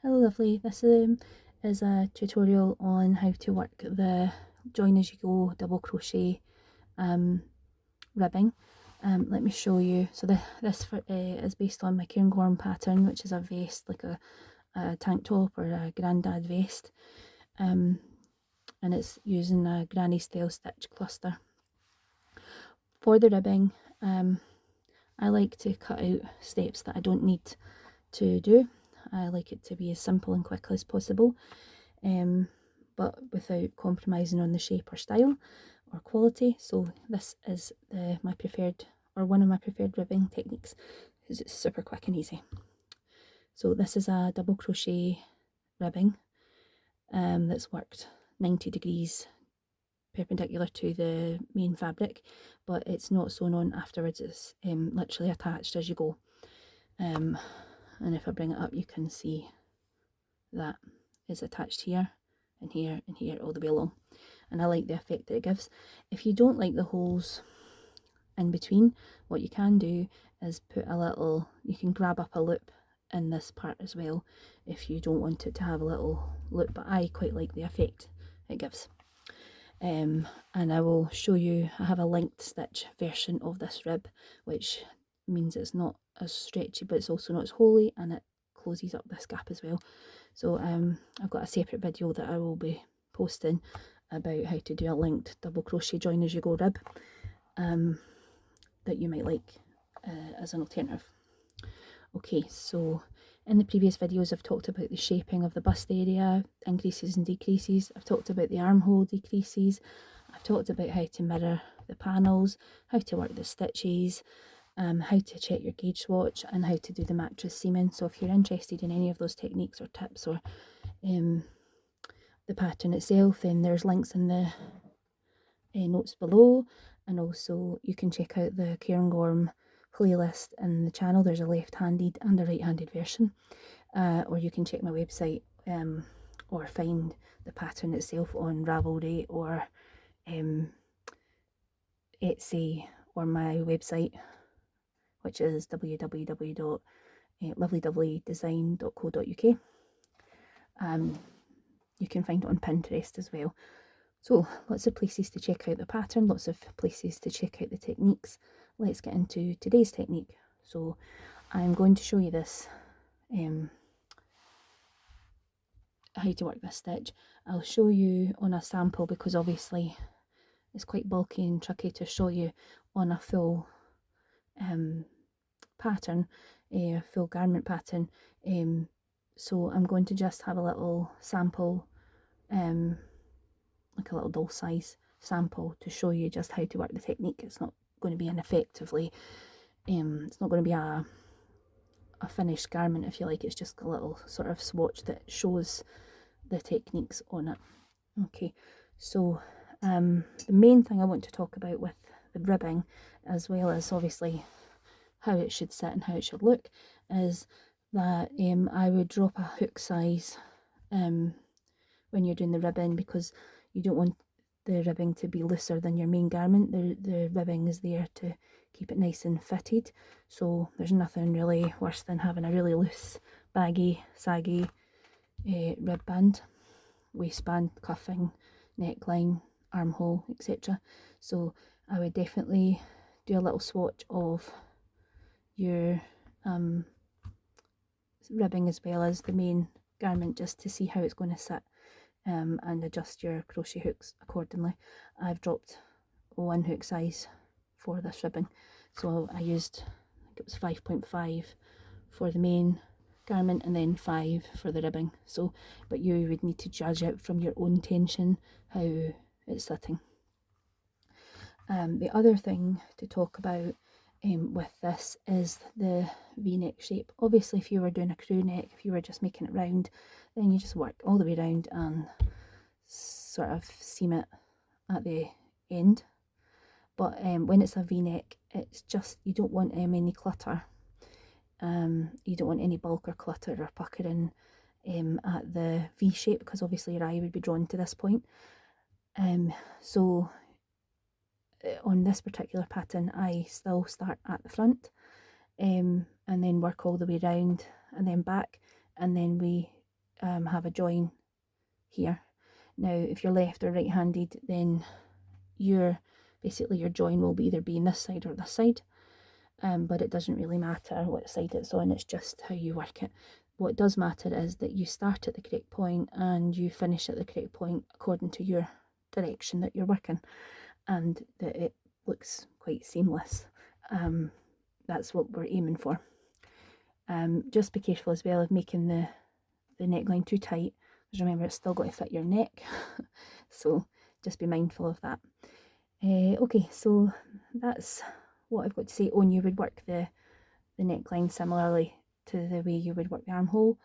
Hello lovely, this is a tutorial on how to work the join as you go double crochet ribbing. Let me show you. So this is based on my Cairngorm pattern, which is a vest, like a tank top or a grandad vest, and it's using a granny style stitch cluster. For the ribbing, I like to cut out steps that I don't need to do. I like it to be as simple and quick as possible, but without compromising on the shape or style or quality. So this is my preferred, or one of my preferred ribbing techniques, because it's super quick and easy. So this is a double crochet ribbing that's worked 90 degrees perpendicular to the main fabric, but it's not sewn on afterwards. It's literally attached as you go. And if I bring it up, you can see that it's attached here and here and here all the way along, and I like the effect that it gives. If you don't like the holes in between, what you can do is put a little, you can grab up a loop in this part as well if you don't want it to have a little loop, but I quite like the effect it gives. And I will show you, I have a linked stitch version of this rib, which means it's not as stretchy, but it's also not as holey, and it closes up this gap as well. So I've got a separate video that I will be posting about how to do a linked double crochet join as you go rib that you might like as an alternative. Okay, so in the previous videos I've talked about the shaping of the bust area, increases and decreases. I've talked about the armhole decreases. I've talked about how to mirror the panels, how to work the stitches, how to check your gauge swatch, and how to do the mattress seaming. So if you're interested in any of those techniques or tips, or the pattern itself, then there's links in the notes below, and also you can check out the Cairngorm playlist in the channel. There's a left-handed and a right-handed version, or you can check my website or find the pattern itself on Ravelry or Etsy, or my website, which is www.lovelydoublydesign.co.uk. You can find it on Pinterest as well. So lots of places to check out the pattern, lots of places to check out the techniques. Let's get into today's technique. So I'm going to show you this, how to work this stitch. I'll show you on a sample, because obviously it's quite bulky and tricky to show you on a full pattern, a full garment pattern. So I'm going to just have a little sample, like a little doll size sample, to show you just how to work the technique. It's not going to be an effectively, it's not going to be a finished garment, if you like. It's just a little sort of swatch that shows the techniques on it. Okay, so the main thing I want to talk about with the ribbing, as well as obviously how it should sit and how it should look, is that I would drop a hook size when you're doing the ribbing, because you don't want the ribbing to be looser than your main garment. The ribbing is there to keep it nice and fitted, so there's nothing really worse than having a really loose, baggy, saggy rib band, waistband, cuffing, neckline, armhole, etc. So I would definitely do a little swatch of your ribbing as well as the main garment, just to see how it's going to sit, and adjust your crochet hooks accordingly. I've dropped one hook size for this ribbing, so I used, I think it was 5.5 for the main garment and then 5 for the ribbing. So, but you would need to judge it from your own tension how it's sitting. The other thing to talk about with this is the V-neck shape. Obviously if you were doing a crew neck, if you were just making it round, then you just work all the way around and sort of seam it at the end. But when it's a V-neck, it's just, you don't want any clutter. You don't want any bulk or clutter or puckering at the V shape, because obviously your eye would be drawn to this point. So on this particular pattern, I still start at the front and then work all the way round and then back, and then we have a join here. Now if you're left or right handed, then basically your join will either be in this side or this side, but it doesn't really matter what side it's on, it's just how you work it. What does matter is that you start at the correct point and you finish at the correct point according to your direction that you're working, and that it looks quite seamless. That's what we're aiming for. Just be careful as well of making the neckline too tight, because remember it's still got to fit your neck. So just be mindful of that. Okay, so that's what I've got to say. Oh, and you would work the neckline similarly to the way you would work the armhole.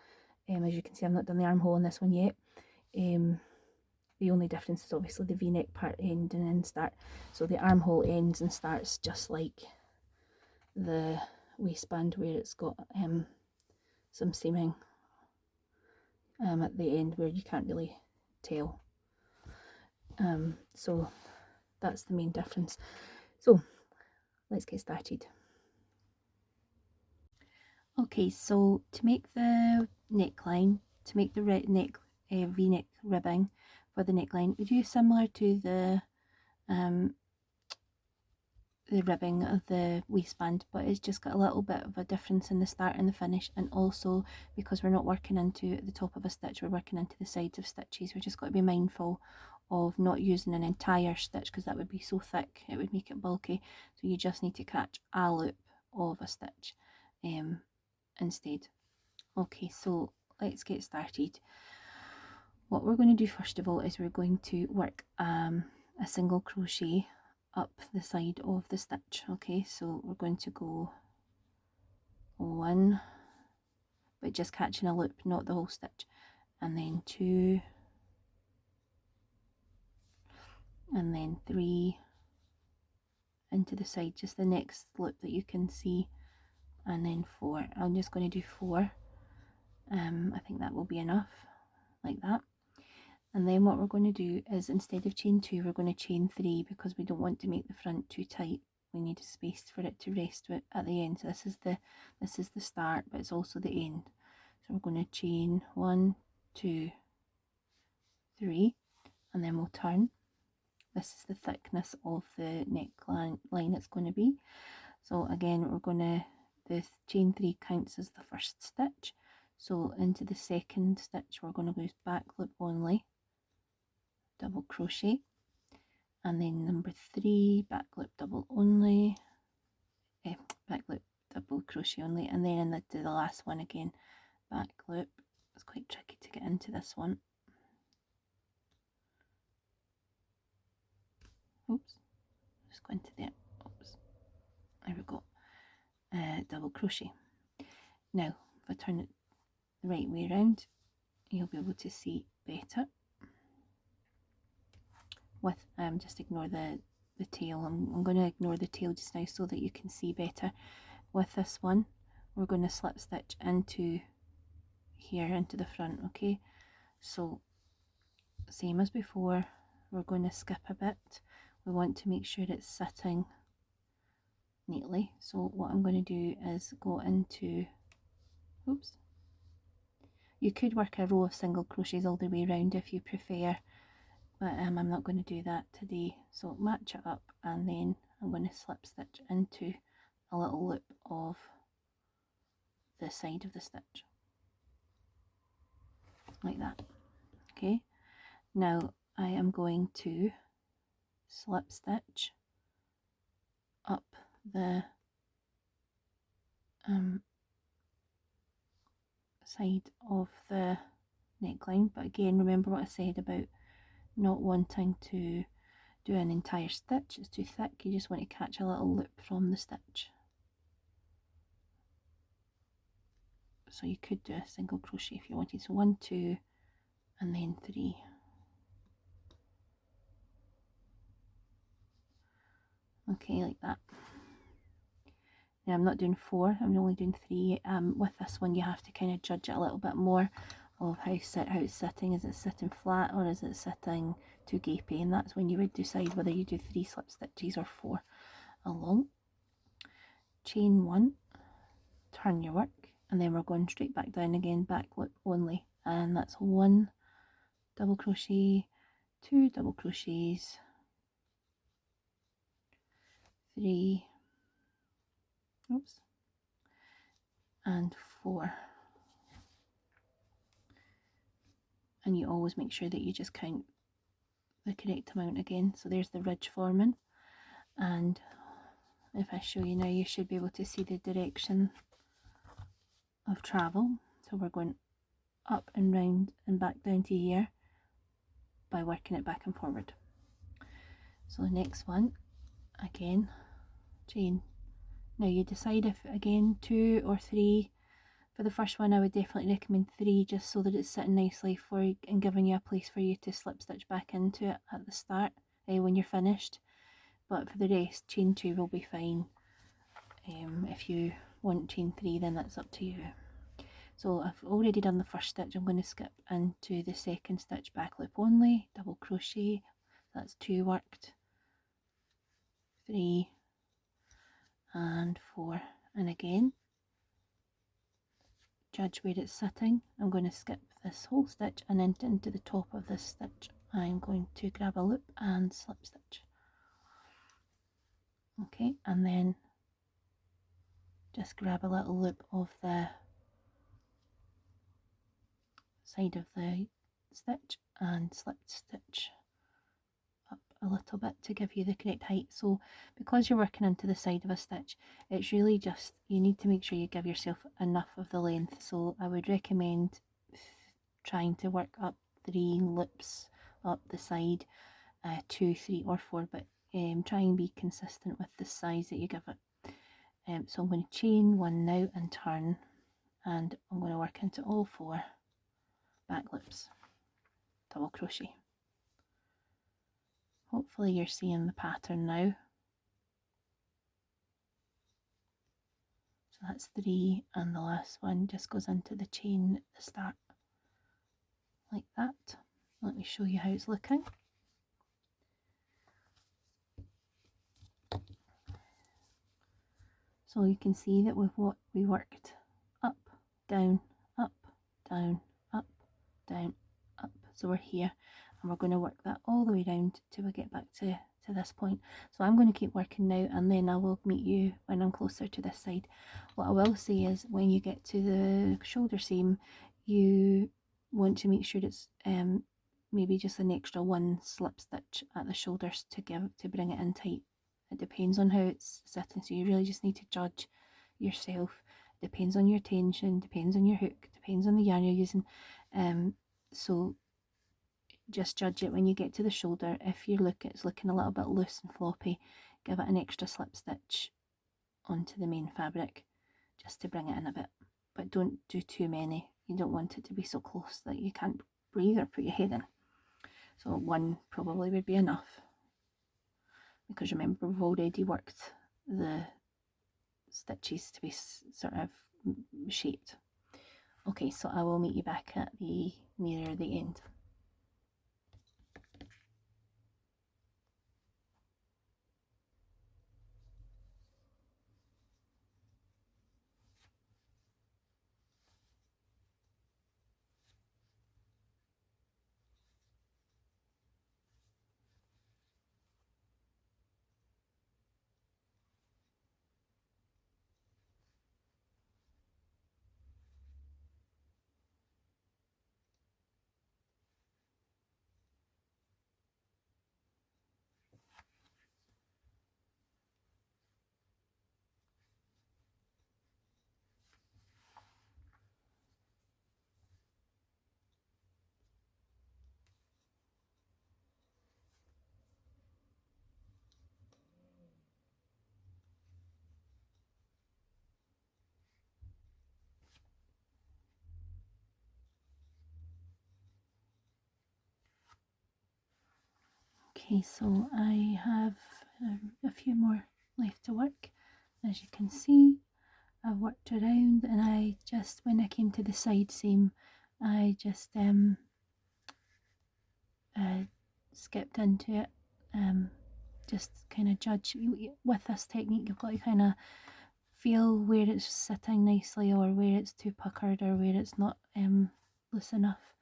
As you can see, I've not done the armhole on this one yet. The only difference is obviously the V-neck part ending and start. So the armhole ends and starts just like the waistband, where it's got some seaming at the end where you can't really tell. So that's the main difference. So let's get started. Okay, so to make the neckline, to make the V-neck ribbing for the neckline, we do similar to the ribbing of the waistband, but it's just got a little bit of a difference in the start and the finish, and also because we're not working into the top of a stitch, we're working into the sides of stitches. We've just got to be mindful of not using an entire stitch, because that would be so thick it would make it bulky. So you just need to catch a loop of a stitch instead. Okay, so let's get started. What we're going to do first of all is we're going to work a single crochet up the side of the stitch. Okay, so we're going to go 1, but just catching a loop, not the whole stitch, and then 2, and then 3 into the side, just the next loop that you can see, and then 4. I'm just going to do 4. I think that will be enough, like that. And then what we're going to do is, instead of chain 2, we're going to chain 3, because we don't want to make the front too tight. We need a space for it to rest with at the end. So this is the start, but it's also the end. So we're going to chain 1, 2, 3, and then we'll turn. This is the thickness of the neckline it's going to be. So again, we're going to, the chain 3 counts as the first stitch. So into the second stitch, we're going to go back loop only, double crochet, and then number 3, back loop double only, back loop double crochet only, and then into the last one again, back loop. It's quite tricky to get into this one. Oops, just go into there. Oops, there we go. Double crochet. Now if I turn it the right way around, you'll be able to see better. With just ignore the tail. I'm going to ignore the tail just now so that you can see better. With this one, we're going to slip stitch into here, into the front. Okay, so same as before, we're going to skip a bit. We want to make sure it's sitting neatly. So what I'm going to do is go into, oops, you could work a row of single crochets all the way around if you prefer, but I'm not going to do that today. So match it up, and then I'm going to slip stitch into a little loop of the side of the stitch, like that. Okay, now I am going to slip stitch up the side of the neckline, but again, remember what I said about not wanting to do an entire stitch. It's too thick. You just want to catch a little loop from the stitch. So you could do a single crochet if you wanted. So 1, 2, and then 3. Okay, like that. Now I'm not doing 4, I'm only doing 3. With this one you have to kind of judge it a little bit more of how it's sitting. Is it sitting flat or is it sitting too gapey? And that's when you would decide whether you do 3 slip stitches or 4 along. Chain 1, turn your work, and then we're going straight back down again, back loop only, and that's 1 double crochet, 2 double crochets, 3, oops, and 4. And you always make sure that you just count the correct amount again. So there's the ridge forming, and if I show you now, you should be able to see the direction of travel. So we're going up and round and back down to here by working it back and forward. So the next one, again, chain. Now you decide if, again, 2 or 3. For the first one, I would definitely recommend 3, just so that it's sitting nicely for you and giving you a place for you to slip stitch back into it at the start when you're finished. But for the rest, chain 2 will be fine. If you want chain 3, then that's up to you. So I've already done the first stitch. I'm going to skip into the second stitch, back loop only, double crochet. That's 2 worked, 3 and 4, and again, judge where it's sitting. I'm going to skip this whole stitch, and then into the top of this stitch I'm going to grab a loop and slip stitch. Okay, and then just grab a little loop of the side of the stitch and slip stitch up a little bit to give you the correct height. So because you're working into the side of a stitch, it's really just, you need to make sure you give yourself enough of the length. So I would recommend trying to work up 3 loops up the side, 2, 3 or 4, but try and be consistent with the size that you give it. So I'm going to chain 1 now and turn, and I'm going to work into all 4 back loops, double crochet. Hopefully you're seeing the pattern now. So that's 3, and the last one just goes into the chain at the start, like that. Let me show you how it's looking. So you can see that with what we worked up, down, up, down, up, down, up. So we're here, and we're going to work that all the way around till we get back to this point. So I'm going to keep working now, and then I will meet you when I'm closer to this side. What I will say is, when you get to the shoulder seam, you want to make sure it's maybe just an extra 1 slip stitch at the shoulders to bring it in tight. It depends on how it's sitting, so you really just need to judge yourself. It depends on your tension, depends on your hook, depends on the yarn you're using. So just judge it when you get to the shoulder. If it's looking a little bit loose and floppy, give it an extra slip stitch onto the main fabric just to bring it in a bit. But don't do too many. You don't want it to be so close that you can't breathe or put your head in. So 1 probably would be enough, because remember, we've already worked the stitches to be sort of shaped. Okay, so I will meet you back at nearer the end. Okay, so I have a few more left to work. As you can see, I've worked around, and I just, when I came to the side seam, I just skipped into it. Just kind of judge. With this technique, you've got to kind of feel where it's sitting nicely or where it's too puckered or where it's not loose enough.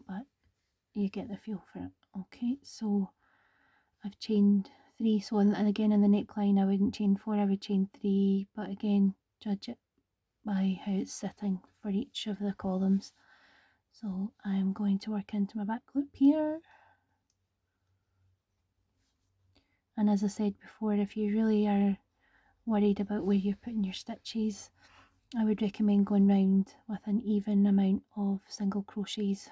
But you get the feel for it. Okay, so I've chained 3, so and again in the neckline I wouldn't chain 4, I would chain 3, but again judge it by how it's sitting for each of the columns. So I'm going to work into my back loop here, and as I said before, if you really are worried about where you're putting your stitches, I would recommend going round with an even amount of single crochets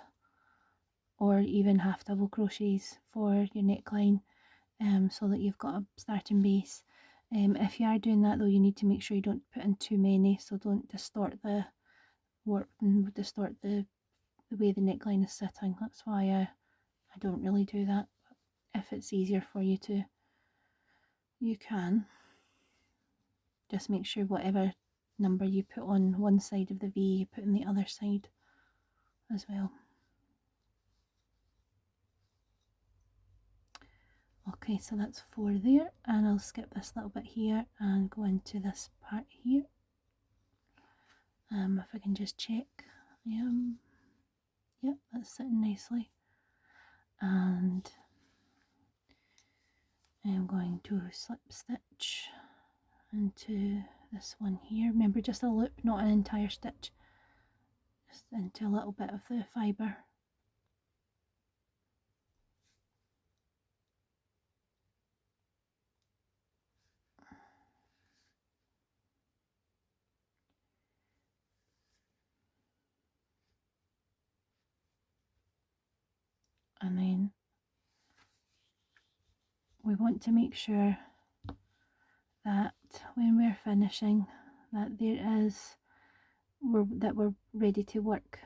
or even half double crochets for your neckline, so that you've got a starting base. If you are doing that though, you need to make sure you don't put in too many, so don't distort the work and distort the way the neckline is sitting. That's why I don't really do that. If it's easier for you to, you can. Just make sure whatever number you put on one side of the V, you put on the other side as well. Okay, so that's 4 there, and I'll skip this little bit here and go into this part here. If I can just check, yep, that's sitting nicely. And I'm going to slip stitch into this one here. Remember, just a loop, not an entire stitch, just into a little bit of the fibre. And then we want to make sure that when we're finishing that we're ready to work,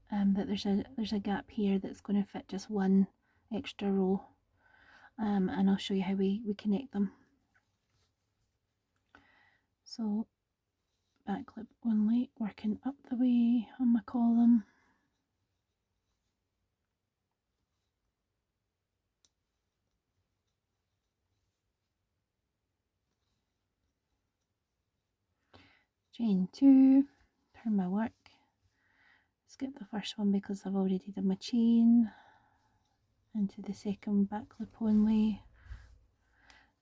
that there's a gap here that's going to fit just one extra row, and I'll show you how we connect them. So back loop only, working up the way on my column. Chain 2, turn my work, skip the first one because I've already done my chain, into the second back loop only.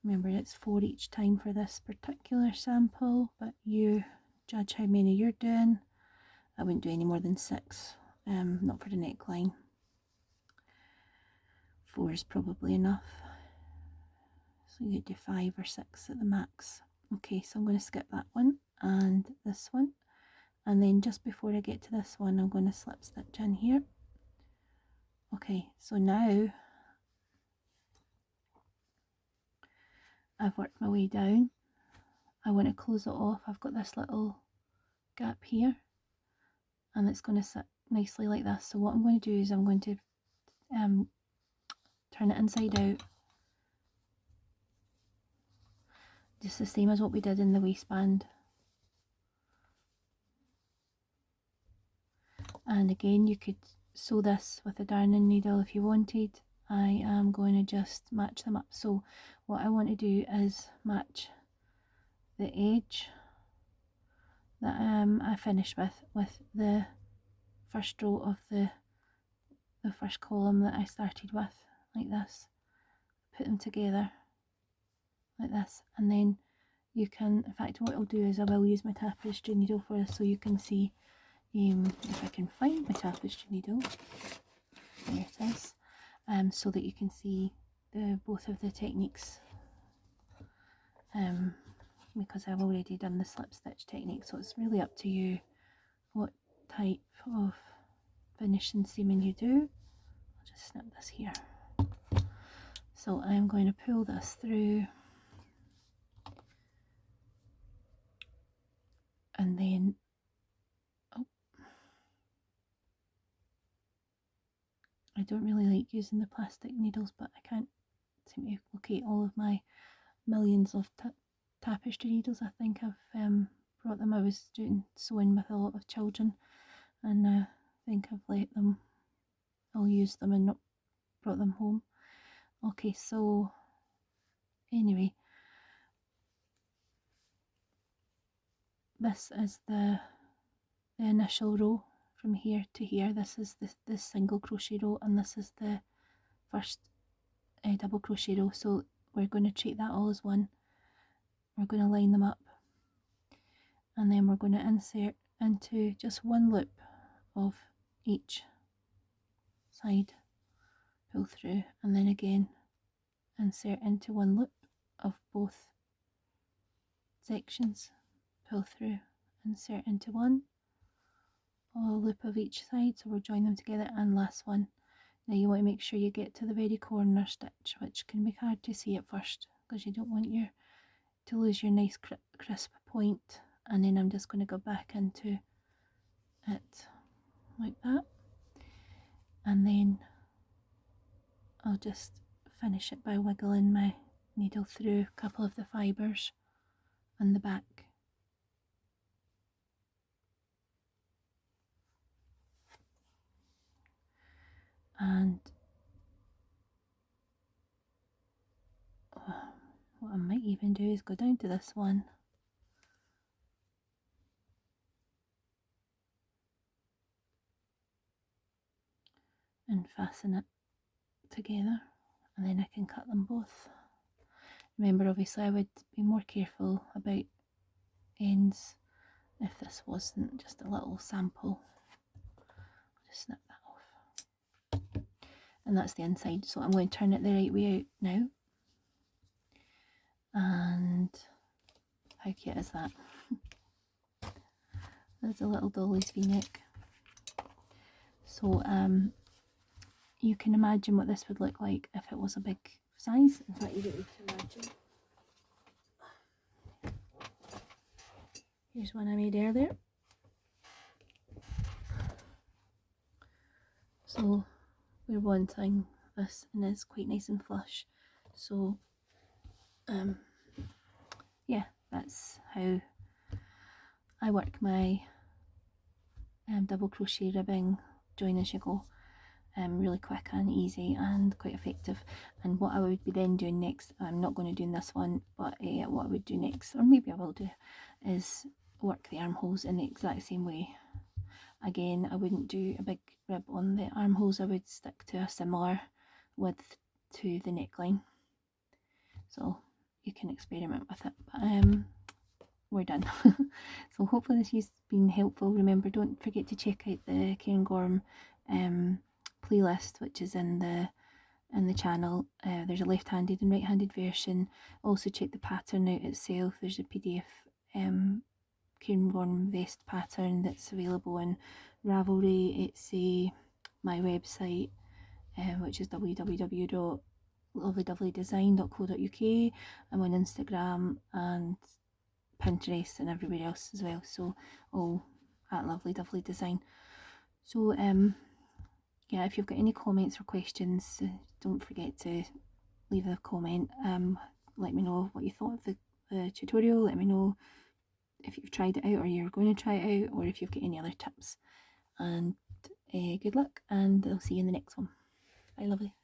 Remember, it's 4 each time for this particular sample, but you judge how many you're doing. I wouldn't do any more than 6, not for the neckline. 4 is probably enough, so you do 5 or 6 at the max. Okay, so I'm going to skip that one and this one, and then just before I get to this one I'm going to slip stitch in here. Okay, so now I've worked my way down. I want to close it off. I've got this little gap here and it's going to sit nicely like this. So what I'm going to do is I'm going to turn it inside out, just the same as what we did in the waistband. And again, you could sew this with a darning needle if you wanted. I am going to just match them up. So what I want to do is match the edge that I finished with the first row of the first column that I started with, like this. Put them together like this, and then you can, in fact what I'll do is I will use my tapestry needle for this so you can see, if I can find my tapestry needle, there it is, so that you can see both of the techniques, because I've already done the slip stitch technique, so it's really up to you what type of finishing seaming you do. I'll just snip this here. So I'm going to pull this through, and then I don't really like using the plastic needles, but I can't seem to locate all of my millions of tapestry needles. I think I've brought them. I was doing sewing with a lot of children, and I think I've let them all use them and not brought them home. Okay, so anyway, this is the initial row from here to here. This is the single crochet row, and this is the first double crochet row. So we're going to treat that all as one. We're going to line them up, and then we're going to insert into just one loop of each side, pull through, and then again insert into one loop of both sections, pull through, insert into one, a loop of each side, so we'll join them together, and last one. Now you want to make sure you get to the very corner stitch, which can be hard to see at first because you don't want to lose your nice crisp point, and then I'm just going to go back into it like that, and then I'll just finish it by wiggling my needle through a couple of the fibres on the back. And what I might even do is go down to this one and fasten it together, and then I can cut them both. Remember, obviously I would be more careful about ends if this wasn't just a little sample. I'll just snip that off. And that's the inside, so I'm going to turn it the right way out now. And how cute is that? There's a little Dolly's V-neck. So you can imagine what this would look like if it was a big size. In fact, you don't need to imagine. Here's one I made earlier. So we're wanting this, and it's quite nice and flush. So yeah, that's how I work my double crochet ribbing join as you go. Really quick and easy and quite effective. And what I would be then doing next, I'm not going to do in this one, but what I would do next, or maybe I will do, is work the armholes in the exact same way. Again, I wouldn't do a big rib on the armholes, I would stick to a similar width to the neckline. So you can experiment with it, but we're done. So hopefully this has been helpful. Remember, don't forget to check out the Cairngorm playlist, which is in the channel. There's a left-handed and right-handed version. Also check the pattern out itself. There's a PDF Cairngorm Vest pattern that's available in Ravelry, Etsy, my website, which is www.lovelylovelydesign.co.uk. I'm on Instagram and Pinterest and everywhere else as well, so all at Lovely Dovely Design. So yeah, if you've got any comments or questions, don't forget to leave a comment. Let me know what you thought of the tutorial. Let me know if you've tried it out or you're going to try it out, or if you've got any other tips. And good luck, and I'll see you in the next one. Bye, lovely.